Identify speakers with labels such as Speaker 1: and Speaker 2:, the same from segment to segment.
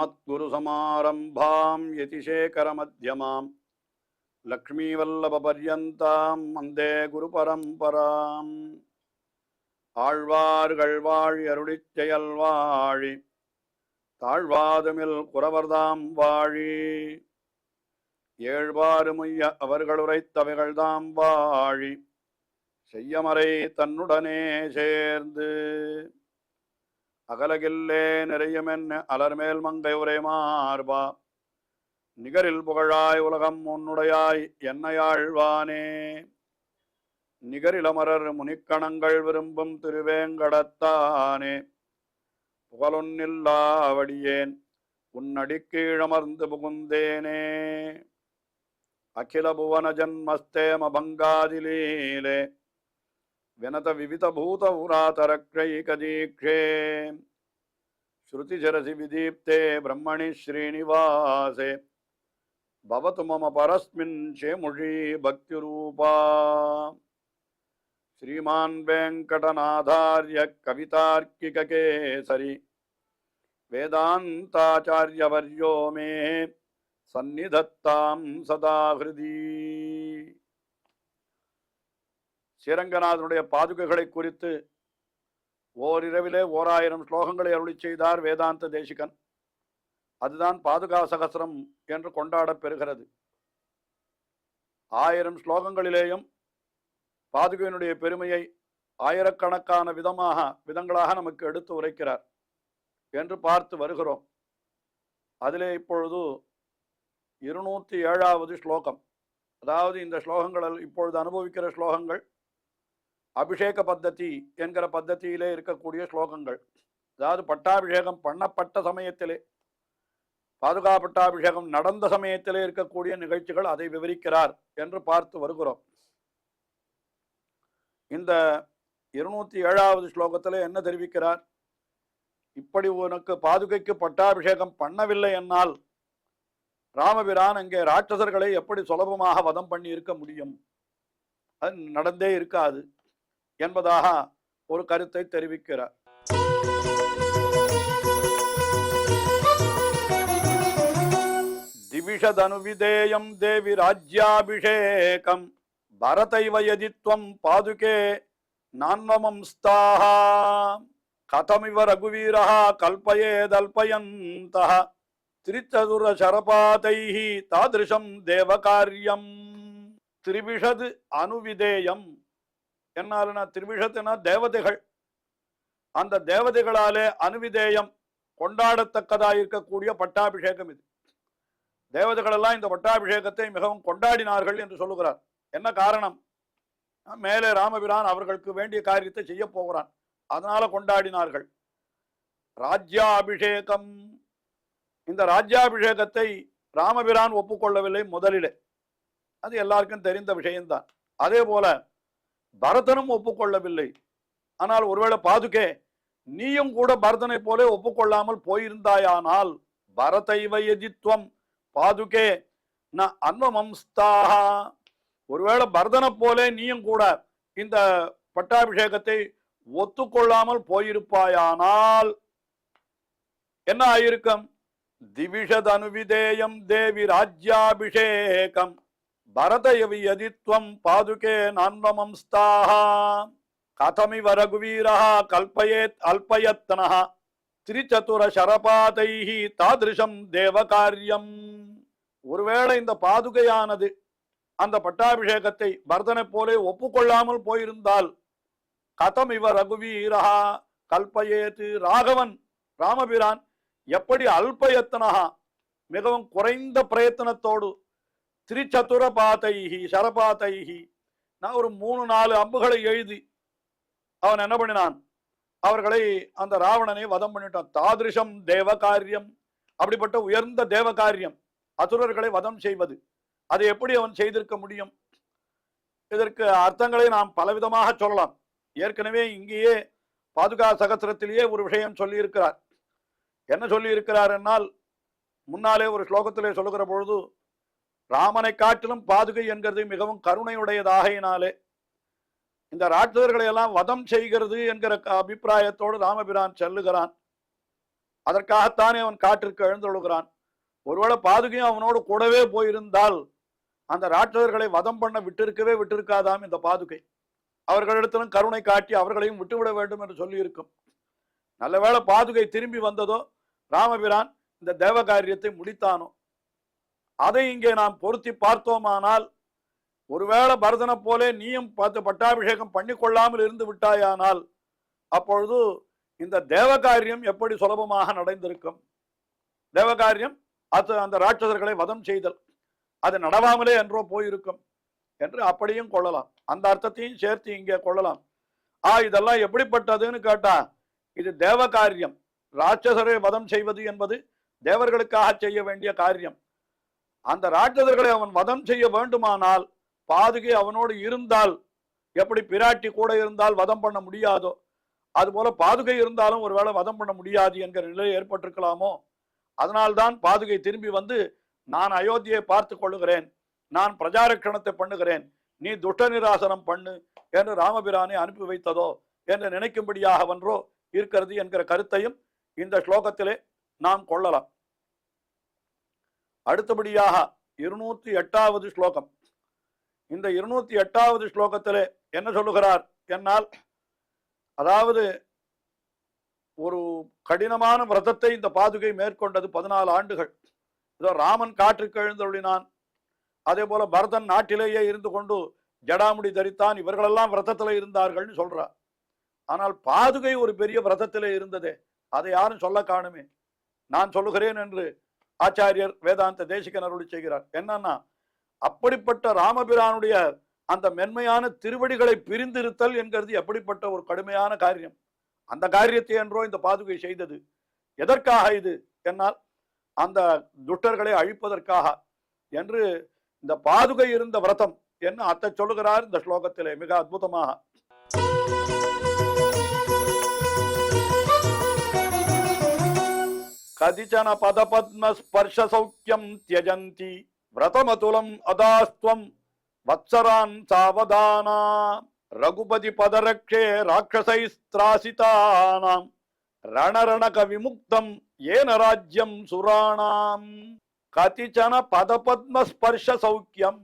Speaker 1: अस्मद्गुरुसमारम्भां यतिशेखरमध्यमां लक्ष्मीवल्लभपर्यन्तां वन्दे गुरुपरम्पराम् ஆழ்வார்கள் வாழி அருளிச் செயல் வாழி தாழ்வாதுமில் குறவர்தாம் வாழி ஏழ்வாறு முய்ய அவர்களுரைத்தவைகள்தாம் வாழி செய்யமறை தன்னுடனே சேர்ந்து அகலகில்லே நிறையுமென்ன அலர்மேல் மங்கை உரை மார்பா நிகரில் புகழாய் உலகம் உன்னுடையாய் என்னையாழ்வானே நிகரிலமரர் முனிக்கணங்கள் விரும்பும் திருவேங்கடத்தானே புகழொன்னில்லாவடியேன் உன்னடிக்கீழமர்ந்து புகுந்தேனே அகில புவன ஜன்மஸ்தேம பங்காதிலீலே வினத விவித பூத உராதரக்ஷைகதீக்ஷே ஸ்ருதிஜரசி விதீப்தே பிரம்மணி ஸ்ரீனிவாசே பவது மம பரஸ்மின் சேமுஷி பக்திரூபா श्रीमान वेंकटनाथार्य कवितार्किककेसरी वेदांताचार्यवर्यो मे सन्निधत्तां सदा हृदि ஸ்ரீரங்கநாதனுடைய பாதுகைகளை குறித்து ஓரிரவிலே 1000 ஸ்லோகங்களை அருளிச் செய்தார் வேதாந்த தேசிகன். அதுதான் பாதுகா சகஸ்ரம் என்று கொண்டாடப் பெறுகிறது. 1000 ஸ்லோகங்களிலேயும் பாதுகையினுடைய பெருமையை ஆயிரக்கணக்கான விதங்களாக நமக்கு எடுத்து உரைக்கிறார் என்று பார்த்து வருகிறோம். அதிலே இப்பொழுது 207வது ஸ்லோகம், அதாவது இந்த ஸ்லோகங்கள் இப்பொழுது அனுபவிக்கிற ஸ்லோகங்கள் அபிஷேக பத்ததி என்கிற பத்ததியிலே இருக்கக்கூடிய ஸ்லோகங்கள். அதாவது பட்டாபிஷேகம் பண்ணப்பட்ட சமயத்திலே, பாதுகா பட்டாபிஷேகம் நடந்த சமயத்திலே இருக்கக்கூடிய நிகழ்ச்சிகள், அதை விவரிக்கிறார் என்று பார்த்து வருகிறோம். இந்த 207வது ஸ்லோகத்தில் என்ன தெரிவிக்கிறார்? இப்படி உனக்கு பாதுகைக்கு பட்டாபிஷேகம் பண்ணவில்லை என்னால் ராமபிரான் அங்கே ராட்சசர்களை எப்படி சுலபமாக வதம் பண்ணி இருக்க முடியும்? அது நடந்தே இருக்காது என்பதாக ஒரு கருத்தை தெரிவிக்கிறார். திவிஷதனுவிதேயம் தேவி ராஜ்யாபிஷேகம் பரதைவ யதித்வம் பாதுகே நான்வமம்ஸ்தாஹ கதமிவ ரகுவீரஹ கல்பயேதல்பயந்தஹ திரிச்சதுர சரபாதைஹி தாதிருஷம் தேவகாரியம். திரிவிஷது அனுவிதேயம் என்னாலுனா, திரிவிஷத்துனா தேவதைகள். அந்த தேவதைகளாலே அனுவிதேயம் கொண்டாடத்தக்கதாக இருக்கக்கூடிய பட்டாபிஷேகம் இது. தேவதைகளெல்லாம் இந்த பட்டாபிஷேகத்தை மிகவும் கொண்டாடினார்கள் என்று சொல்லுகிறார். என்ன காரணம்? மேலே ராமபிரான் அவர்களுக்கு வேண்டிய காரியத்தை செய்ய போகிறான், அதனால கொண்டாடினார்கள். ராஜ்யாபிஷேகம், இந்த ராஜ்யாபிஷேகத்தை ராமபிரான் ஒப்புக்கொள்ளவில்லை முதலிலே, அது எல்லாருக்கும் தெரிந்த விஷயம்தான். அதே போல பரதனும் ஒப்புக்கொள்ளவில்லை. ஆனால் ஒருவேளை பாதுகே நீயும் கூட பரதனை போல ஒப்புக்கொள்ளாமல் போயிருந்தாயானால் பரதைவ யதித்வம் பாதுகே ந அன்வமம்ஸ்தாஹ, ஒருவேளை பரதனை போலே நீயும் கூட இந்த பட்டாபிஷேகத்தை ஒத்துக்கொள்ளாமல் போயிருப்பாயானால் என்ன ஆயிருக்கும்? திவிஷத் அனுவிதேயம் தேவி ராஜ்யாபிஷேகம் பரதயவி யதித்வம் பாதுகே நான்வமம்ஸ்தாஹ கதமிவ ரகுவீரஹ கல்பயேத் அல்பயத்னஹ திரிச்சதுர சரபாதைஹி தாதிருஷம் தேவகாரியம். ஒருவேளை இந்த பாதுகையானது அந்த பட்டாபிஷேகத்தை பரதனை போலே ஒப்புக்கொள்ளாமல் போயிருந்தால் கதம் இவ ரகுவீரஹா கல்பயேத்து, ராகவன் ராமபிரான் எப்படி அல்பயத்தனஹா மிகவும் குறைந்த பிரயத்தனத்தோடு திரிச்சதுர பாதைஹி சரபாதைஹி, நான் ஒரு 3-4 அம்புகளை எழுதி அவன் என்ன பண்ணினான்? அவர்களை, அந்த ராவணனை வதம் பண்ணிட்டான். தாதிருஷம் தேவகாரியம், அப்படிப்பட்ட உயர்ந்த தேவகாரியம் அசுரர்களை வதம் செய்வது, அதை எப்படி அவன் செய்திருக்க முடியும்? இதற்கு அர்த்தங்களை நாம் பலவிதமாக சொல்லலாம். ஏற்கனவே இங்கேயே பாதுகா சகஸ்ரத்திலேயே ஒரு விஷயம் சொல்லியிருக்கிறார். என்ன சொல்லியிருக்கிறார் என்னால், முன்னாலே ஒரு ஸ்லோகத்திலே சொல்லுகிற பொழுது ராமனை காட்டிலும் பாதுகை என்கிறது மிகவும் கருணையுடையதாகையினாலே இந்த ராட்சதர்களை எல்லாம் வதம் செய்கிறது என்கிற அபிப்பிராயத்தோடு ராமபிரான் செல்லுகிறான். அதற்காகத்தானே அவன் காட்டிற்கு எழுந்தொழுகிறான். ஒருவேளை பாதுகையும் அவனோடு கூடவே போயிருந்தால் அந்த ராட்சதர்களை வதம் பண்ண விட்டிருக்காதாம் இந்த பாதுகை. அவர்களிடத்திலும் கருணை காட்டி அவர்களையும் விட்டுவிட வேண்டும் என்று சொல்லி இருக்கும். நல்லவேளை பாதுகை திரும்பி வந்ததோ, ராமபிரான் இந்த தேவ காரியத்தை முடித்தானோ. அதை இங்கே நாம் பொருத்தி பார்த்தோமானால், ஒருவேளை பரதனை போலே நீயும் பார்த்து பட்டாபிஷேகம் பண்ணிக்கொள்ளாமல் இருந்து விட்டாயானால் அப்பொழுது இந்த தேவ காரியம் எப்படி சுலபமாக நடந்திருக்கும். தேவகாரியம் அது அந்த ராட்சதர்களை வதம் செய்தல், அது நடவாமலே என்றோ போயிருக்கும் என்று அப்படியும் கொள்ளலாம். அந்த அர்த்தத்தையும் சேர்த்து இங்கே கொள்ளலாம். இதெல்லாம் எப்படிப்பட்டதுன்னு கேட்டா, இது தேவ காரியம். ராட்சசரை வதம் செய்வது என்பது தேவர்களுக்காக செய்ய வேண்டிய காரியம். அந்த ராட்சதர்களை அவன் வதம் செய்ய வேண்டுமானால் பாதுகை அவனோடு இருந்தால், எப்படி பிராட்டி கூட இருந்தால் வதம் பண்ண முடியாதோ அதுபோல பாதுகை இருந்தாலும் ஒருவேளை வதம் பண்ண முடியாது என்கிற நிலை ஏற்பட்டிருக்கலாமோ. அதனால்தான் பாதுகை திரும்பி வந்து, நான் அயோத்தியை பார்த்து கொள்ளுகிறேன், நான் பிரஜாரட்சணத்தை பண்ணுகிறேன், நீ துஷ்ட நிராசனம் பண்ணு என்று ராமபிரானை அனுப்பி வைத்ததோ என்று நினைக்கும்படியாக ஒன்றோ இருக்கிறது என்கிற கருத்தையும் இந்த ஸ்லோகத்திலே நாம் கொள்ளலாம். அடுத்தபடியாக 208வது ஸ்லோகம். இந்த 208வது ஸ்லோகத்திலே என்ன சொல்லுகிறார் என்னால், அதாவது ஒரு கடினமான விரதத்தை இந்த பாதுகை மேற்கொண்டது 14 ஆண்டுகள். இதோ ராமன் காற்றுக்கு எழுந்தருளினான், அதே போல பரதன் நாட்டிலேயே இருந்து கொண்டு ஜடாமுடி தரித்தான், இவர்களெல்லாம் விரதத்தில் இருந்தார்கள்னு சொல்றார். ஆனால் பாதுகை ஒரு பெரிய விரதத்திலே இருந்ததே, அதை யாரும் சொல்ல காணுமே. நான் சொல்லுகிறேன் என்று ஆச்சாரியர் வேதாந்த தேசிகன் அருளி செய்கிறார். என்னன்னா, அப்படிப்பட்ட ராமபிரானுடைய அந்த மென்மையான திருவடிகளை பிரிந்திருத்தல் என்கிறது எப்படிப்பட்ட ஒரு கடுமையான காரியம். அந்த காரியத்தை என்றோ இந்த பாதுகை செய்தது. எதற்காக இது என்னால், அந்த துஷ்டர்களை அழிப்பதற்காக என்று இந்த பாதுகை இருந்த விரதம் என்ன அத்தை சொல்லுகிறார் இந்த ஸ்லோகத்திலே மிக அற்புதமாக. கதிச்சன பதபத்ம ஸ்பர்ஷ சௌக்கியம் தியஜந்தி விரதமதுலம் அதாஸ்துவம் வத்சரான் சாவதானா ரகுபதி பதரக்ஷே ராட்சசைஸ்திராசிதானாம் ரணரணக விமுக்தம் ஏன ராஜ்யம் சுராணாம். கதிச்சன பதபத்ம ஸ்பர்ஷ சௌக்கியம்,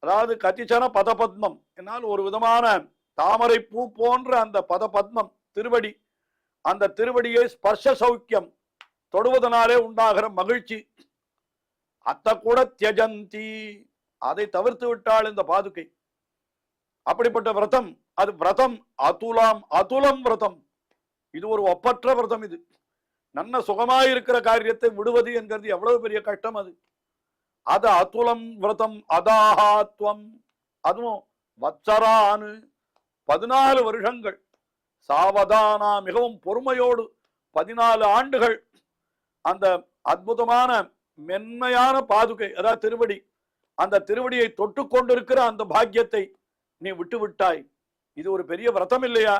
Speaker 1: அதாவது கதிச்சன பதபத்மம் என்னால் ஒரு விதமான தாமரை பூ போன்ற அந்த பதபத்மம் திருவடி, அந்த திருவடியை ஸ்பர்ஷ சௌக்கியம் தொடுவதனாலே உண்டாகிற மகிழ்ச்சி, அத்த கூட தியஜந்தி அதை தவிர்த்து விட்டாள் இந்த பாதுகை. அப்படிப்பட்ட விரதம், அது விரதம் அதுலம் விரதம், இது ஒரு ஒப்பற்ற விரதம். இது நல்ல சுகமாயிருக்கிற காரியத்தை விடுவது என்கிறது எவ்வளவு பெரிய கஷ்டம். அது அதுலம் விரதம் அதாஹாத்வம், அதுவும் வத்சரானு 14 வருஷங்கள், சாவதானா மிகவும் பொறுமையோடு 14 ஆண்டுகள் அந்த அற்புதமான மென்மையான பாதுகை, அதாவது திருவடி, அந்த திருவடியை தொட்டு கொண்டிருக்கிற அந்த பாக்கியத்தை நீ விட்டு விட்டாய். இது ஒரு பெரிய விரதம் இல்லையா?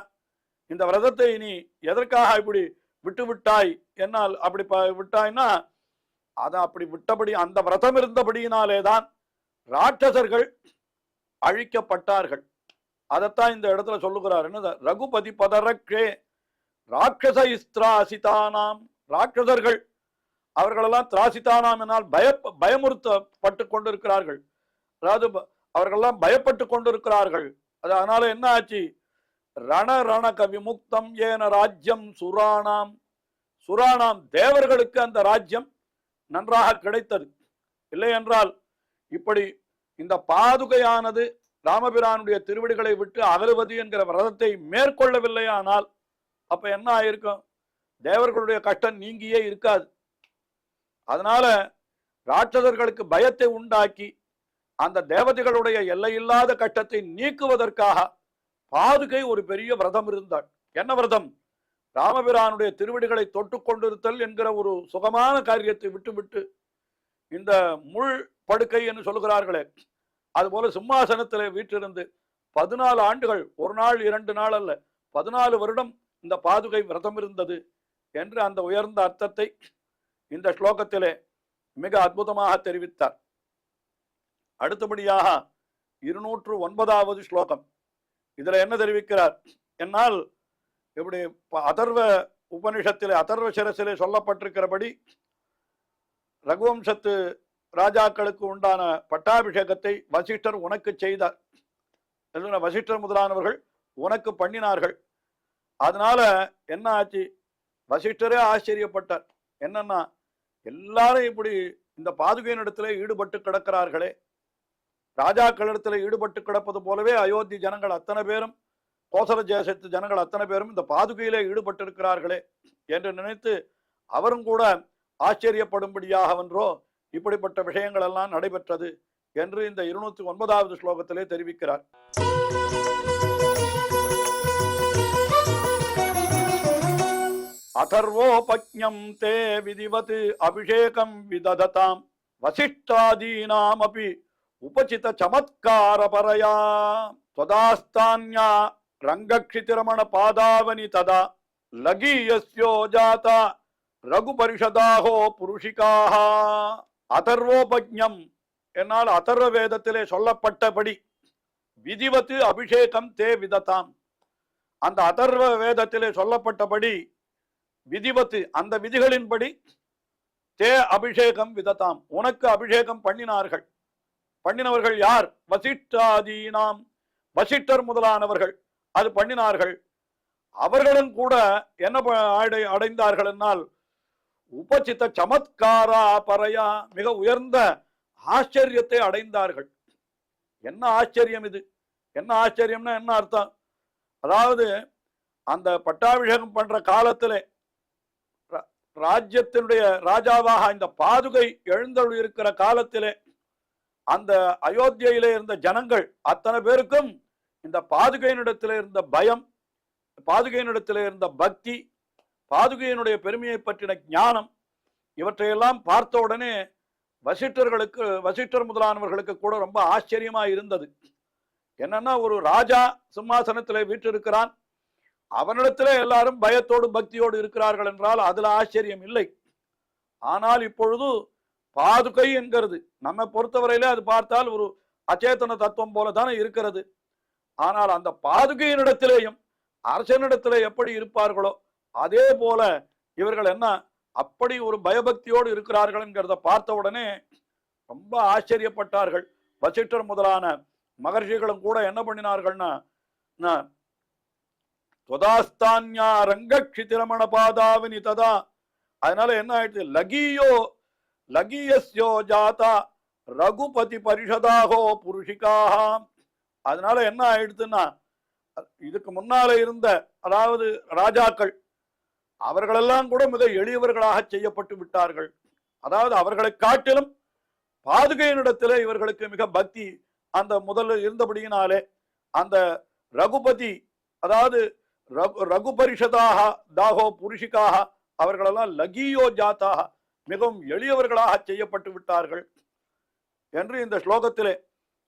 Speaker 1: இந்த விரதத்தை நீ எதற்காக இப்படி விட்டு விட்டாய் என்னால், அப்படி விட்டாய்னா அதை அப்படி விட்டபடி, அந்த விரதம் இருந்தபடியினாலேதான் ராட்சசர்கள் அழிக்கப்பட்டார்கள். அதைத்தான் இந்த இடத்துல சொல்லுகிறார். என்ன, ரகுபதி பதரக்ஷே ராட்சச இஸ்திராசிதானாம், ராட்சசர்கள் அவர்களெல்லாம் திராசிதானாம் என்னால் பயமுறுத்தப்பட்டு கொண்டிருக்கிறார்கள், அதாவது அவர்களெல்லாம் பயப்பட்டு கொண்டிருக்கிறார்கள். அதனால என்ன ஆச்சு, ரணரணக விமுக்தம் ஏன ராஜ்யம் சுராணாம், சுராணாம் தேவர்களுக்கு அந்த ராஜ்யம் நன்றாக கிடைத்தது. இல்லை என்றால் இப்படி இந்த பாதுகையானது ராமபிரானுடைய திருவடிகளை விட்டு அகலுவது என்கிற விரதத்தை மேற்கொள்ளவில்லையானால் அப்ப என்ன ஆயிருக்கும், தேவர்களுடைய கஷ்டம் நீங்கியே இருக்காது. அதனால ராட்சதர்களுக்கு பயத்தை உண்டாக்கி அந்த தேவதைகளுடைய எல்லையில்லாத கஷ்டத்தை நீக்குவதற்காக பாதுகை ஒரு பெரிய விரதம் இருந்தாள். என்ன விரதம்? ராமபிரானுடைய திருவடிகளை தொட்டு கொண்டிருத்தல் என்கிற ஒரு சுகமான காரியத்தை விட்டுவிட்டு இந்த முள் படுக்கை என்று சொல்லுகிறார்களே, அதுபோல சிம்மாசனத்திலே வீற்றிருந்து 14 ஆண்டுகள், ஒரு நாள் 2 நாள் அல்ல, 14 வருடம் இந்த பாதுகை விரதம் இருந்தது என்று அந்த உயர்ந்த அர்த்தத்தை இந்த ஸ்லோகத்திலே மிக அற்புதமாக தெரிவித்தார். அடுத்தபடியாக 209வது ஸ்லோகம். இதுல என்ன தெரிவிக்கிறார் என்னால், இப்படி அதர்வ உபனிஷத்திலே அதர்வசரசிலே சொல்லப்பட்டிருக்கிறபடி ரகுவம்சத்து ராஜாக்களுக்கு உண்டான பட்டாபிஷேகத்தை வசிஷ்டர் உனக்கு செய்தார். வசிஷ்டர் முதலானவர்கள் உனக்கு பண்ணினார்கள். அதனால என்ன ஆச்சு, வசிஷ்டரே ஆச்சரியப்பட்டார். என்னன்னா, எல்லாரும் இப்படி இந்த பாதுகையினிடத்திலே ஈடுபட்டு கிடக்கிறார்களே, ராஜாக்களிடத்துல ஈடுபட்டு கிடப்பது போலவே அயோத்தி ஜனங்கள் அத்தனை பேரும், கோசல தேசத்து ஜனங்கள் அத்தனை பேரும் இந்த பாதுகையிலே ஈடுபட்டு இருக்கிறார்களே என்று நினைத்து அவரும் கூட ஆச்சரியப்படும்படியாகவென்றோ இப்படிப்பட்ட விஷயங்கள் எல்லாம் நடைபெற்றது என்று இந்த 209வது ஸ்லோகத்திலே தெரிவிக்கிறார். அதர்வோபஜ்ஞம் தே விதிவத் அபிஷேகம் விதததாம் வசிஷ்டாதீனாமபி உபசித சமத்காரபரயா त्वदास्तान्या रंगक्षितिरमण पादावनि तदा लगीयस्यो जाता रघुपरिषदाहो पुरुषिकाः अथर्वोपज्ञம் என்னால் அதர்வ வேதத்திலே சொல்லப்பட்டபடி விதிவத்து அபிஷேகம் தே விததாம், அந்த அதர்வ வேதத்திலே சொல்லப்பட்டபடி விதிவத்து அந்த விதிகளின்படி தே அபிஷேகம் விததாம் உனக்கு அபிஷேகம் பண்ணினார்கள். பண்ணினவர்கள் யார்? வசிஷ்டாதீனாம், வசிஷ்டர் முதலானவர்கள் அது பண்ணினார்கள். அவர்களும் கூட என்ன அடைந்தார்கள் என்னால் உபசித்த சமத்காரா பரையா, மிக உயர்ந்த ஆச்சரியத்தை அடைந்தார்கள். என்ன ஆச்சரியம் இது? என்ன ஆச்சரியம்னா என்ன அர்த்தம்? அதாவது அந்த பட்டாபிஷேகம் பண்ற காலத்திலே ராஜ்யத்தினுடைய ராஜாவாக இந்த பாதுகை எழுந்தருள் இருக்கிற காலத்திலே அந்த அயோத்தியிலே இருந்த ஜனங்கள் அத்தனை பேருக்கும் இந்த பாதுகையினிடத்திலே இருந்த பயம், பாதுகையினிடத்திலே இருந்த பக்தி, பாதுகையினுடைய பெருமையை பற்றின ஞானம், இவற்றையெல்லாம் பார்த்த உடனே வசிஷ்டர் முதலானவர்களுக்கு கூட ரொம்ப ஆச்சரியமா இருந்தது. என்னன்னா, ஒரு ராஜா சிம்மாசனத்திலே வீற்றிருக்கிறான், அவனிடத்திலே எல்லாரும் பயத்தோடு பக்தியோடு இருக்கிறார்கள் என்றால் அதுல ஆச்சரியம் இல்லை. ஆனால் இப்பொழுது பாதுகை என்கிறது நம்ம பொறுத்தவரையிலே அது பார்த்தால் ஒரு அச்சேதன தத்துவம் போலதானே இருக்கிறது. ஆனால் அந்த பாதுகையினிடத்திலேயும் அரசனிடத்திலே எப்படி இருப்பார்களோ அதே போல இவர்கள் என்ன அப்படி ஒரு பயபக்தியோடு இருக்கிறார்கள் என்கிறத பார்த்த உடனே ரொம்ப ஆச்சரியப்பட்டார்கள். வசிஷ்டர் முதலான மகர்ஷிகளும் கூட என்ன பண்ணினார்கள்னா, தொதாஸ்தான்யா ரங்கக்ஷிதிரமண பாதாவினி ததா, அதனால என்ன ஆயிடுச்சு, லகியஸ்யோ ஜாதா ரகுபதி பரிஷதாகோ புருஷிகாக. அதனால என்ன ஆயிடுச்சுன்னா, இதுக்கு முன்னால இருந்த அதாவது ராஜாக்கள் அவர்களெல்லாம் கூட மிக எளியவர்களாக செய்யப்பட்டு விட்டார்கள். அதாவது அவர்களை காட்டிலும் பாதுகையினிடத்திலே இவர்களுக்கு மிக பக்தி அந்த முதல்ல இருந்தபடியினாலே அந்த ரகுபதி அதாவது ரகுபரிஷதாக தாகோ புருஷிகாக அவர்களெல்லாம் லகியோ ஜாத்தாக மிகவும் எளியவர்களாக செய்யப்பட்டு விட்டார்கள் என்று இந்த ஸ்லோகத்திலே,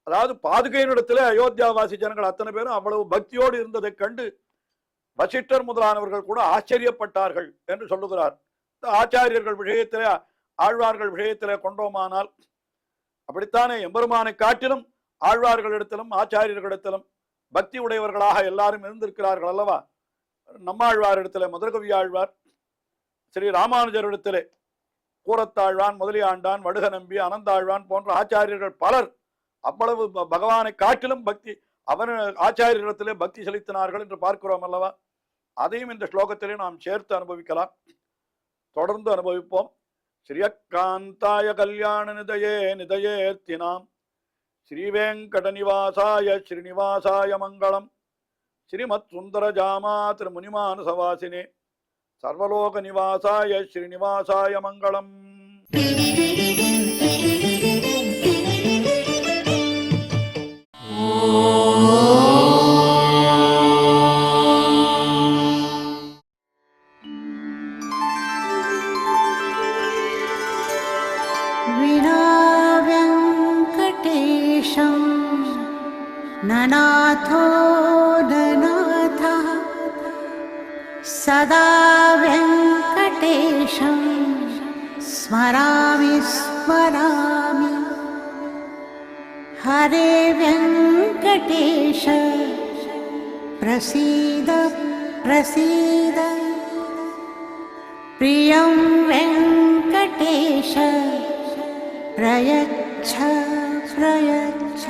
Speaker 1: அதாவது பாதுகையினிடத்திலே அயோத்தியாவாசி ஜனங்கள் அத்தனை பேரும் அவ்வளவு பக்தியோடு இருந்ததை கண்டு வசிஷ்டர் முதலானவர்கள் கூட ஆச்சரியப்பட்டார்கள் என்று சொல்லுகிறார். ஆச்சாரியர்கள் விஷயத்திலே ஆழ்வார்கள் விஷயத்திலே கொண்டோமானால் அப்படித்தானே எம்பெருமானை காட்டிலும் ஆழ்வார்களிடத்திலும் ஆச்சாரியர்களிடத்திலும் பக்தி உடையவர்களாக எல்லாரும் இருந்திருக்கிறார்கள் அல்லவா. நம்மாழ்வாரிடத்திலே மதுரகவி ஆழ்வார், ஸ்ரீ ராமானுஜரிடத்திலே கூரத்தாழ்வான், முதலியாண்டான், வடுக நம்பி, அனந்தாழ்வான் போன்ற ஆச்சாரியர்கள் பலர் அவ்வளவு பகவானை காட்டிலும் பக்தி அவன் ஆச்சாரியரிடத்திலே பக்தி செலுத்தினார்கள் என்று பார்க்கிறோம் அல்லவா. அதையும் இந்த ஸ்லோகத்திலே நாம் சேர்த்து அனுபவிக்கலாம், தொடர்ந்து அனுபவிப்போம். ஸ்ரீயக்காந்தாய கல்யாண நிதயே நிதயேர்த்தினாம் ஸ்ரீவேங்கட நிவாசாய ஸ்ரீனிவாசாய மங்களம். ஸ்ரீமத் சுந்தர ஜாமா திருமுனிமானசவாசினே சர்வலோக நிவாசாய ஸ்ரீனிவாசாய மங்களம்.
Speaker 2: ननाथो ननाथः सदा वेङ्कटेशं स्मरामि स्मरामि. हरे वेङ्कटेश प्रसीद प्रसीद. प्रियं वेङ्कटेश प्रयच्छ प्रयच्छ